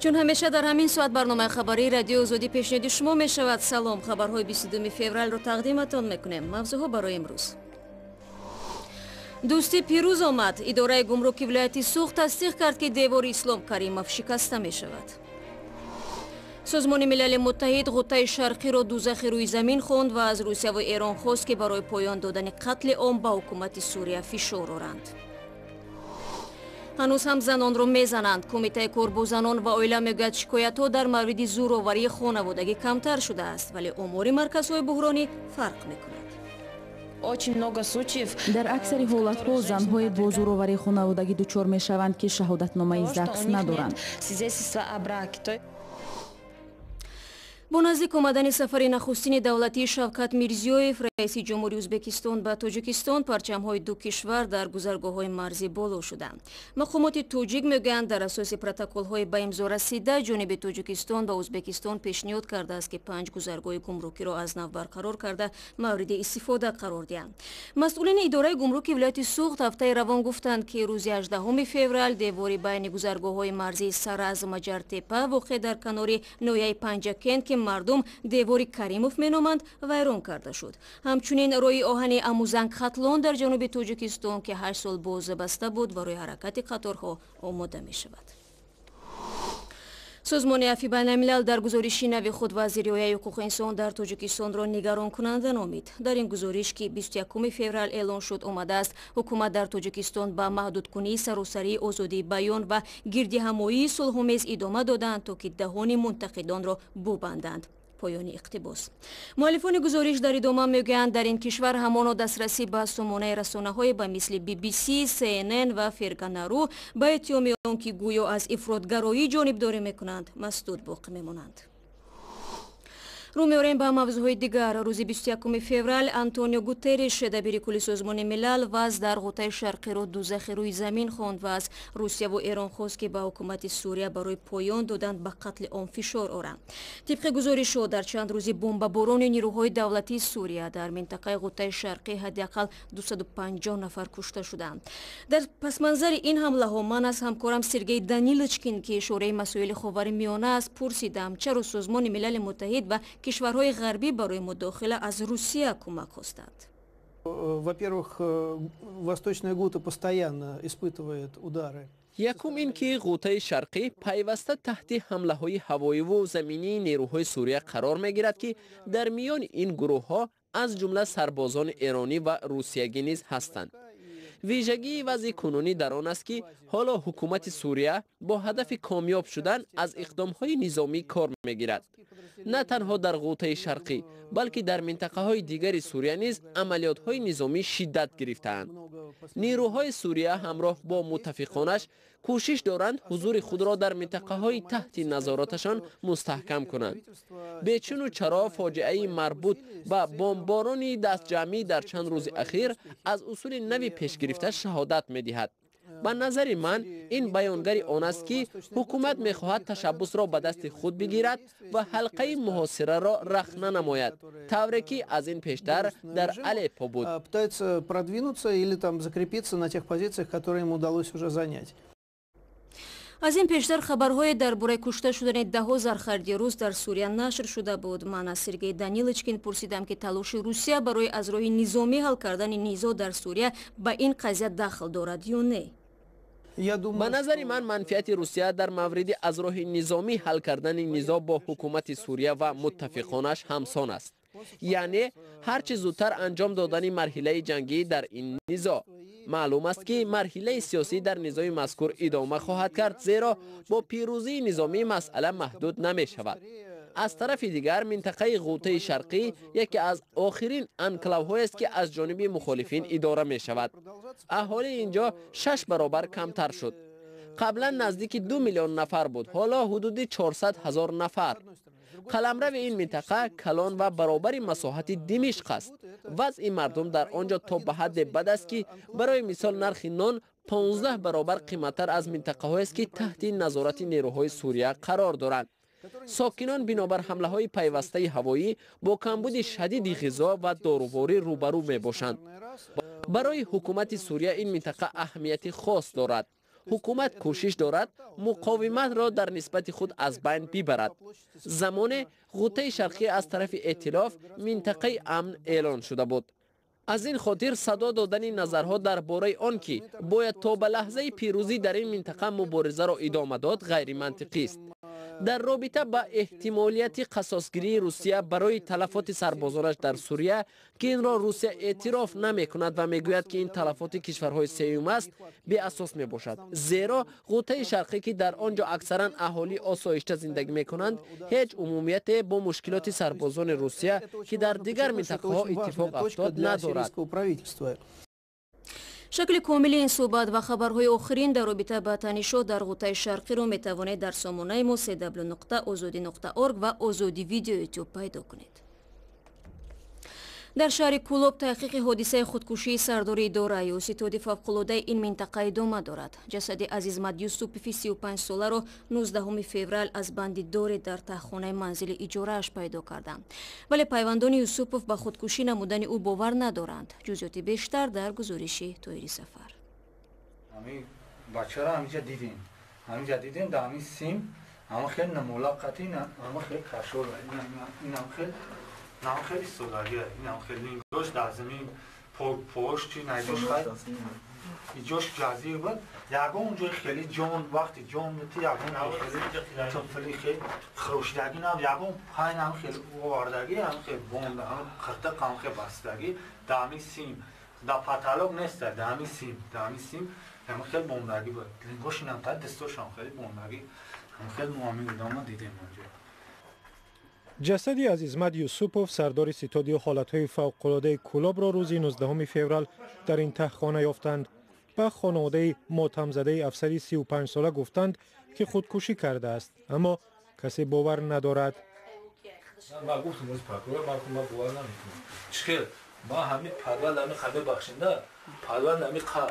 چون همیشه در همین ساعت برنامه خبری رادیو آزادی پیشنهاد شما میشود. سلام، خبرهای 22 فوریه رو تقدیمتان میکنیم. موضوعها برای امروز: دوستی پیروز آمد. اداره گمرکی ولایت سوغد تصدیق کرد که دیواری اسلام کریمов شکسته میشود. سازمان ملل متحد غوطای شرقی را دوزخ روی زمین خواند و از روسیه و ایران خواست که برای پایان دادن قتل عام به حکومت سوریه فشار آورند. هنوز هم زنان را میزنند. کمیته کار با زنان و عائله میگوید شکایت‌ها در مورد زورآوری خانوادگی کمتر شده است، ولی آمار مرکزهای بحرانی فرق میکند. در اکثر حالت‌ها زن‌های با زورآوری خانوادگی دچار میشوند که شهادتنامه ذکر ندارند. با نزدیک آمدن سفر نخستین دولتی شوکت میرزیویف رئیس جمهوری ازبکستان به تاجیکستان، پرچم‌های دو کشور در گذرگاه‌های مرزی بالا شدند. مقامات تاجیک میگویند در اساس پروتکل‌های به امضا رسیده جانب تاجیکستان به ازبکستان پیشنهاد کرده است که 5 گذرگاه گمرکی را از نو برقرار کرده مورد استفاده قرار دهند. مسئولین اداره گمرکی ولایت سوغد هفته روان گفتند که روز 18 فوریه دیواری بین گذرگاه‌های مرزی سراز مجرتپه واقع در کنار نویه پنجکند که مردم دیواری کریمов مینامند ویران کرده شد. همچنین روی آهن اموزنگ خطلان در جنوب تاجیکستان که 8 سال باز بسته بود و روی حرکت قطارها آماده می شود. سازمان افی байналмилал در گزارشی نوی خود وزیری حقوق انسان در تاجیکستان را نگران کننده نامید. در این گزارش که 21 فوریه اعلان شد آمده است حکومت در تاجیکستان به محدودکنی سراسری آزادی بیان و گردهمایی صلح‌آمیز ادامه دادند تا که دهان منتقدان را ببندند. پایان اقتباس. مؤلفان گزارش در ادامه میگویند در این کشور همانا دسترسی به سامانه رسانه‌های به مثل BBC، CNN و فرگانارو به اتهام آنکه گویا از افراطگرایی جانبداری میکنند مسدود باقی میمانند. رو می‌آوریم به موضوعهای دیگر. روز 21 فوریه آنتونیو گوترش دبیر کل سازمان ملل وضع در غوطه شرقی را دوزخ روی زمین خواند و از روسیه و ایران خواست که به حکومت سوریه برای پایان دادن به قتل عام فشار آورند. طبق گزارش در چند روز بمباران نیروهای دولتی سوریه در منطقه غوطه شرقی حداقل 250 نفر کشته شدند. در پس منظر این حمله ها من از همکارم سرگئی دانیلچکین که شورای مسائل خاورمیانه است پرسیدم چرا سازمان ملل متحد و کشورهای غربی برای مداخله از روسیه کمک خواستند. Во-первых, Восточная Гута постоянно испытывает удары. یکم این که غوطه شرقی پیوسته تحت حمله های هوایی و زمینی نیروهای سوریه قرار میگیرد که در میان این گروه ها از جمله سربازان ایرانی و روسیگی نیز هستند. ویژگی وضع کنونی در آن است که حالا حکومت سوریه با هدف کامیاب شدن از اقدام‌های نظامی کار می‌گیرد. نه تنها در غوطه شرقی بلکه در منطقه‌های دیگر سوریه نیز عملیات‌های نظامی شدت گرفته‌اند. نیروهای سوریه همراه با متفقانش کوشش دارند حضور خود را در منطقه‌های تحت نظارتشان مستحکم کنند. بیچون و چرا فاجعه مربوط به بمباران دست جمعی در چند روز اخیر از اصول نوی پیش گرفته شهادت می‌دهد. به نظر من این بیانگر آن است که حکومت می‌خواهد تشبث را به دست خود بگیرد و حلقه محاصره را رخنه نماید، طوری که از این پیشتر در الپو بود. Пытается продвинуться или там закрепиться на тех позициях, которые ему удалось уже занять. از این پیشتر خبرهای درباره کشته شدن ده‌ها زرخردی روس در سوریه نشر شده بود. من از سرگئی دانیلچکین پرسیدم که تلاش روسیه برای از راه نظامی حل کردن نزاع در سوریه به این قضیه دخل دارد یا نه. به نظر من منفعت روسیه در مورد از راه نظامی حل کردن نزاع با حکومت سوریه و متفقانش همسان است. یعنی هرچه زودتر انجام دادن مرحله جنگی در این نزاع. معلوم است که مرحله سیاسی در نزاع مذکور ادامه خواهد کرد، زیرا با پیروزی نظامی مسئله محدود نمی شود. از طرف دیگر منطقه غوطه شرقی یکی از آخرین انکلاو‌های است که از جانب مخالفین اداره می شود. اهالی اینجا 6 برابر کمتر شد. قبلا نزدیک 2 میلیون نفر بود، حالا حدود 400,000 نفر. قلمرو این منطقه کلان و برابر مساحت دمشق است. وضع مردم در آنجا تا به حد بد است که برای مثال نرخ نان 15 برابر قیمتتر از منطقه هایی است که تحت نظارت نیروهای سوریه قرار دارند. ساکنان بنابر حمله های پیوسته هوایی با کمبود شدید غذا و داروواری روبرو می باشند. برای حکومت سوریه این منطقه اهمیت خاص دارد. حکومت کوشش دارد مقاومت را در نسبت خود از بین ببرد. زمان غوطه شرقی از طرف ائتلاف منطقه امن اعلان شده بود. از این خاطر صدا دادن نظرها درباره آن که باید تا به لحظه پیروزی در این منطقه مبارزه را ادامه داد غیر منطقی است. در رابطه با احتمالیت قصاصگیری روسیه برای تلفات سربازانش در سوریه که این را روسیه اعتراف نمی کند و میگوید که این تلفات کشورهای سوم است بی اساس می باشد، زیرا غوطه شرقی که در آنجا اکثرا اهالی آسایشته زندگی می کنند هیچ عمومیت با مشکلات سربازان روسیه که در دیگر منطقه ها اتفاق افتاد ندارد. شکل کامل این صحبت و خبرهای آخرین در رابطه با تنش‌ها در غوطه شرقی را میتوانید در سامانه ما www.azodi.org و آزادی ویدیو یوتیوب پیدا کنید. در شهر کۆلۆب تحقیق حادثه خودکشی سرداری دورایی و ستاد فوق‌العاده این منطقه ادامه دارد. جسد عزیزمد یوسوف 35 ساله را 19 فوریه از بند دور در تهخانه منزل اجاره‌اش پیدا کردند. ولی پیوندان یوسوف به خودکشی نمودن او باور ندارند. جزئیات بیشتر در گزارش تایری سفر. همین بچه را همینجا دیدیم در همین سیم اما خیلی نمولاقتی نه اما خیلی کشور این هم خیلی سوداریه این هم خیلی اینجاش در زمین پشت چی نیجاش خیلی اینجاش جزیر بود یکم اونجا خیلی جان وقتی جان بودی یکم خیلی تفلی خیلی خروشدگی نه یکم پایین هم خیلی واردگی هم خیلی بوند هم خطق هم خیلی بستگی در همین سیم در پتالوگ نیست در همین سیم هم خیلی بوندگی بود لینگوش اینم تا دستوش هم خیلی بوندگی هم خیلی معامل ادامه دیدیم اونجا. جسد عزیزمد یوسوپوف سردار ستاد حالتهای فوق‌العاده کۆلۆب را روز 19 فوریه در این تهخانه یافتند. به خانواده ماتم زده افسری 35 ساله گفتند که خودکشی کرده است، اما کسی باور ندارد. ما گفتم از پروکرور ما باور نمیکنم. چیکار؟ ما همین پروال همین خبر بخشنده پروال همین خال.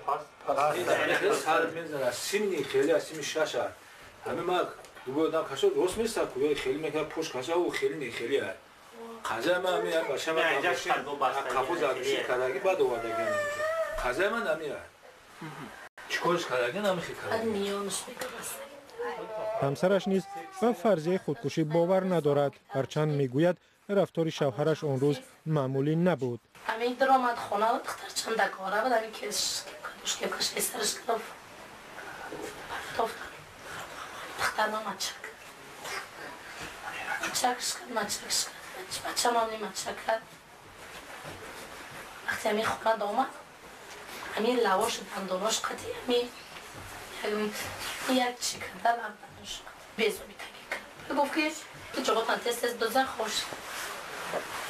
پس سال میزنه سیمی خیلی اسمی شاشه. همین ما دو دام کاشو روز میسته کوی خیلی میگه پوش کاشو و خیلی خیلی است. قضا ما میام باشه ما کافو زادشی کارگی بعد اومده گیم. قضا ما نمیاد. چیکارش کارگی نمیخی کارگی. همسرش نیز به فرضیه خودکشی باور ندارد، هرچند میگوید رفتار شوهرش اون روز معمولی نبود. همین درآمد خانه و دختر چند کاره بود همین کش سرش گرفت. دختر ما مچکش کرد بچه ما همین مچک کرد. وقتی همین خانه دامد همین لواش دنداناش قطعی همین یک چی کرده لبنش بیزو بیتگی کرد. گفت که جوابان تست دۆزах خوش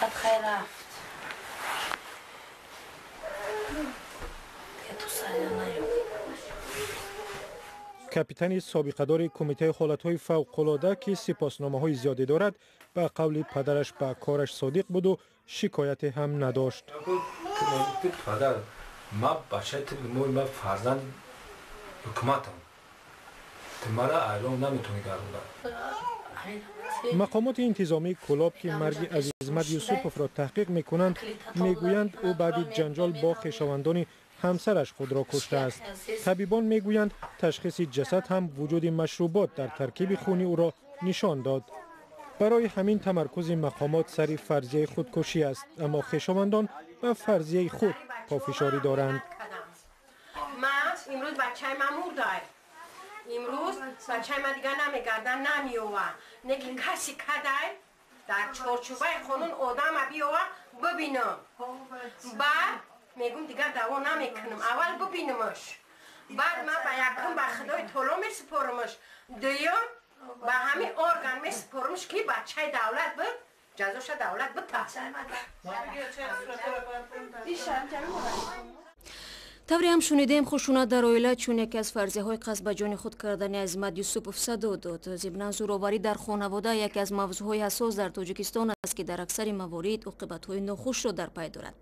بعد خیر رفت دیگه تو سریع نیومد. کاپیتان سابقه‌دار کمیته حالت‌های فوق‌العاده که سپاسنامه‌های زیادی دارد به قول پدرش به کارش صادق بود و شکایت هم نداشت. پدر ما بچه ما فرزند حکومتم مرا ایران نمیتونه گردوند. مقامات انتظامی کۆلۆب که مرگ عزیزمد یوسوپوف را تحقیق میکنند میگویند او بعد جنجال با خویشاوندان همسرش خود را کشته است. طبیبان میگویند تشخیص جسد هم وجود مشروبات در ترکیب خون او را نشان داد. برای همین تمرکز مقامات سر فرضیه خودکشی است، اما خویشاوندان به فرضیه خود پافشاری دارند. من امروز بچه من مرده. امروز بچه من دیگه نمیگردن نمیوه. نگه کسی کده در چارچوبه خانون آدم بیوه ببینم. بعد میگم دیگه دوا نمیکنم. اول ببینمش. بعد من به یکم به خدای طلا میسپارمش. دویم به همین ارگان میسپارمش که بچه دولت بود. جزاش دولت بود تحصیل. тавре ҳам шунидем хушунат дар оила чун яке аз фарзияҳои қасд ба ҷони худ кардани азизмад юсупов садо дод. зибнан зӯроварӣ дар хонавода яке аз мавзӯъҳои ҳассос дар тоҷикистон аст ки дар аксари маворид оқибатҳои нохушро дар пай дорад.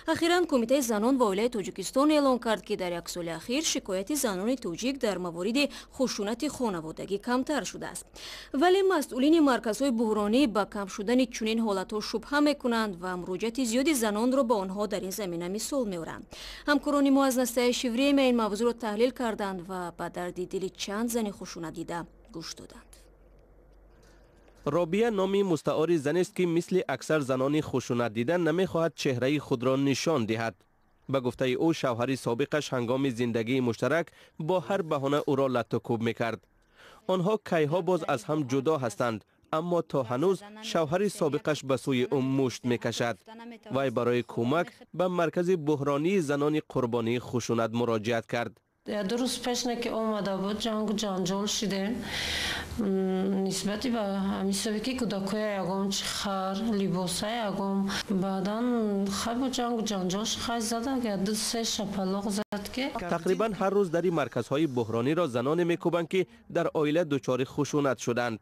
ахиран кумитаи занон ва оилаи тоҷикистон эълон кард ки дар як соли ахир шикояти занони тоҷик дар мавориди хушунати хонаводагӣ камтар шудааст. вале масъулини марказҳои буҳронӣ ба кам шудани чунин ҳолатҳо шубҳа мекунанд ва муроҷиати зиёди занонро ба онҳо дар ин замина мисол меоранд. ҳамкорони мо аз аз настаи шиврема ин мавзӯъро таҳлил карданд ва ба дарди дили чанд зани хушунатдида гӯш доданд. робия номи мустаъори занест ки мисли аксар занони хушунатдида намехоҳад чеҳраи худро нишон диҳад. ба гуфтаи ӯ шавҳари собиқаш ҳангоми зиндагии муштарак бо ҳар баҳона ӯро латтукӯб мекард. онҳо кайҳо боз аз ҳам ҷудо ҳастанд, аммо то ҳанӯз шавҳари собиқаш ба сӯи ӯ мушт мекашад. вай барои кӯмак ба маркази буҳронии занони қурбонии хушунат муроҷиат кард. 2 рӯз пешне ки омада буд ҷангу ҷанҷол шидем нисбати ба ҳамисоби ки кӯдакоя ягон чихар либоса ягон баъдан хабу ҷангу ҷанҷол хай зада 2-3 шапалоқ зад ки тақрибан ҳар рӯз дари марказҳои буҳрониро заноне мекӯбанд ки дар оила дучори хушунат шуданд.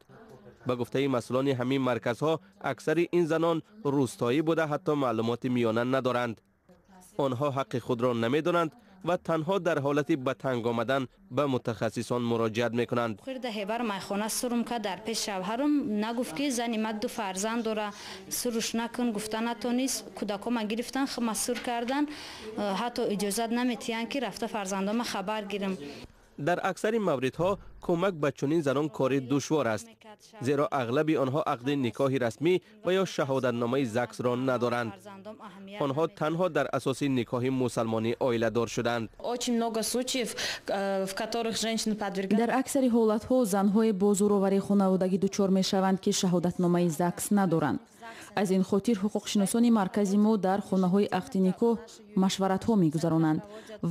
ба гуфтаи масъулони ҳамин марказҳо аксари ин занон рӯстоӣ буда ҳатто маълумоти миёна надоранд. онҳо ҳаққи худро намедонанд و تنها در حالتی به تنگ آمدن به متخصصان مراجعت میکنند. خیر هبر مایخانه سرم که در پیش شوهرم نگفت که زنی من 2 فرزند داره سرش نکن گفتن نتونست کودکام گرفتن مسور کردن حتی اجازه نمیتیان که رفته فرزندام خبر گیرم. در اکثر موردها کمک به چنین زنان کاری دشوار است، زیرا اغلب آنها عقد نکاح رسمی و یا شهادتنامه زکس را ندارند. آنها تنها در اساس نکاح مسلمانی عائله دار شدند. در اکثر حالتها زنهای با زورآوری خانوادگی دچار میشوند که شهادتنامه زکس ندارند. از این خاطر حقوقشناسان مرکزی ما در خانه‌های عقد نکاح مشورت‌ها می‌گذرانند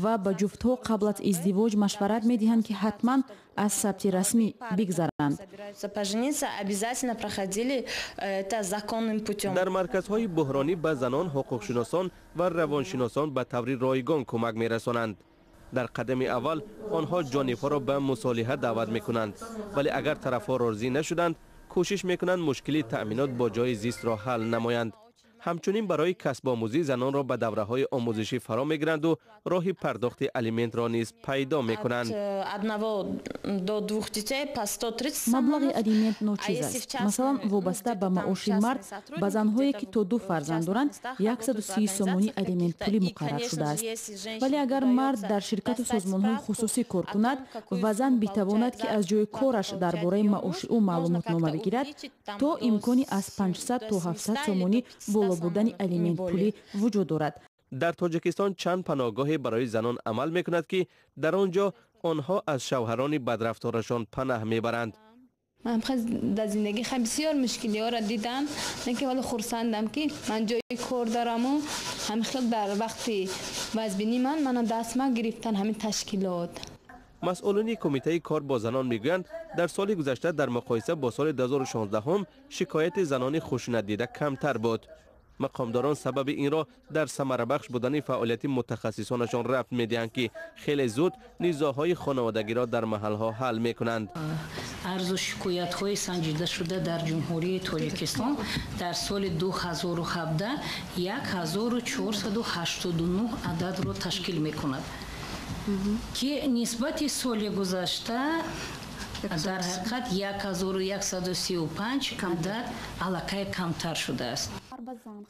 و به جفت‌ها قبل از ازدواج مشورت می‌دهند که حتما از ثبت رسمی بگذرند. در مرکزهای بحرانی به زنان حقوقشناسان و روانشناسان به طور رایگان کمک می‌رسانند. در قدم اول آنها جانب‌ها را به مصالحه دعوت می‌کنند، ولی اگر طرف‌ها راضی نشدند کوشش میکنند مشکلی تأمینات با جای زیست را حل نمایند. همچنین برای کسب آموزی زنان را به دوره‌های آموزشی فرا میگیرند و راه پرداخت الیمنت را نیز پیدا میکنند. مبلغ الیمنت ناچیز است. مثلا وابسته به معاش مرد به زنهایی که تا 2 فرزند دارند 130 سومونی الیمنت پولی مقرر شده است. ولی اگر مرد در شرکت و سازمان‌های خصوصی کار کند و زن بتواند که از جای کارش درباره معاش او معلومات نامه بگیرد، تا امکانی از 500 تا 700 سومونی بودن الیمنت پولی وجود دارد. در تاجیکستان چند پناهگاه برای زنان عمل میکند که در آنجا آنها از شوهران بدرفتارشان پناه میبرند. من در زندگی خیلی بسیار مشکلی ها را دیدم، اینکه ولی خرسندم که من جای کار دارم و هم خیلی در وقتی وزبینی من دستمزد گرفتن همین تشکیلات. مسئولین کمیته کار با زنان میگویند در سال گذشته در مقایسه با سال 2016 هم شکایت زنان خشونت دیده کمتر بود. مقامداران سبب این را در ثمره بخش بودن فعالیت متخصصانشان ربط میدهند که خیلی زود نزاعهای خانوادگی را در محلها حل میکنند. عرض و شکایت های سنجیده شده در جمهوری تاجیکستان در سال 2017 1489 عدد را تشکیل میکند که نسبت سال گذشته در حقیقت 1135 عدد علاقه کمتر شده است.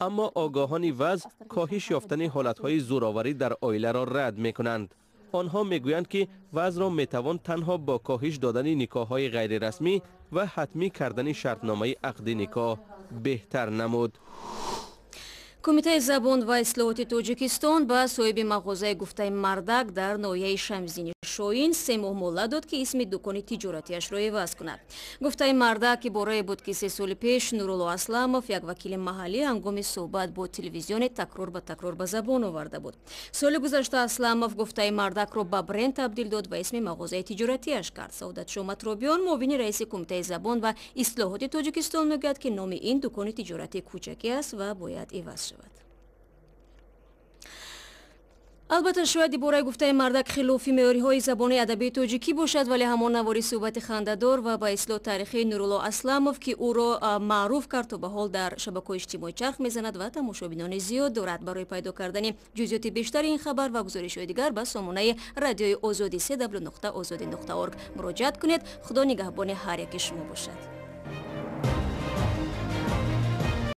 اما آگاهان وضع کاهش یافتن حالتهای زورآوری در عائله را رد میکنند. آنها میگویند که وضع را میتوان تنها با کاهش دادن نکاح‌های غیر رسمی و حتمی کردن شرطنامه عقد نکاح بهتر نمود. کمیته زبان و اصلاحات تاجیکستان با صاحب مغازه گفته مردک در ناحیه شمزین شوین 3 ماه مهلت داد که اسم دکان تجارتیش را عوض کند. گفته مردک اباره بود که 3 سال پیش نورالله اسلامов یک وکیل محلی هنگام صحبت با تلویزیون تکرار به زبان آورده بود. سال گذشته اسلامов گفته مردک را به برند تبدیل داد و اسم مغازه تجارتیش کرد. سعادت شامت رابیان معاون رئیس کمیته زبان و اصلاحات تاجیکستان میگوید که نام این دکان تجارتی کوچکی است و باید عوض شود. البته شاید برای گفته مردک خلاف معیارهای زبان ادبی تاجیکی باشد، ولی همان نواری صحبت خنده‌دار و با اصلاح تاریخی نورالله اسلامов که او را معروف کرد تا به حال در شبکه‌های اجتماعی چرخ میزند و تماشابینان زیاد دارد. برای پیدا کردن جزئیات بیشتر این خبر و گزارش‌های دیگر به سامانه رادیوی آزادی www.azadi.org مراجعه کنید. خدا نگهبان هر یک شما باشد.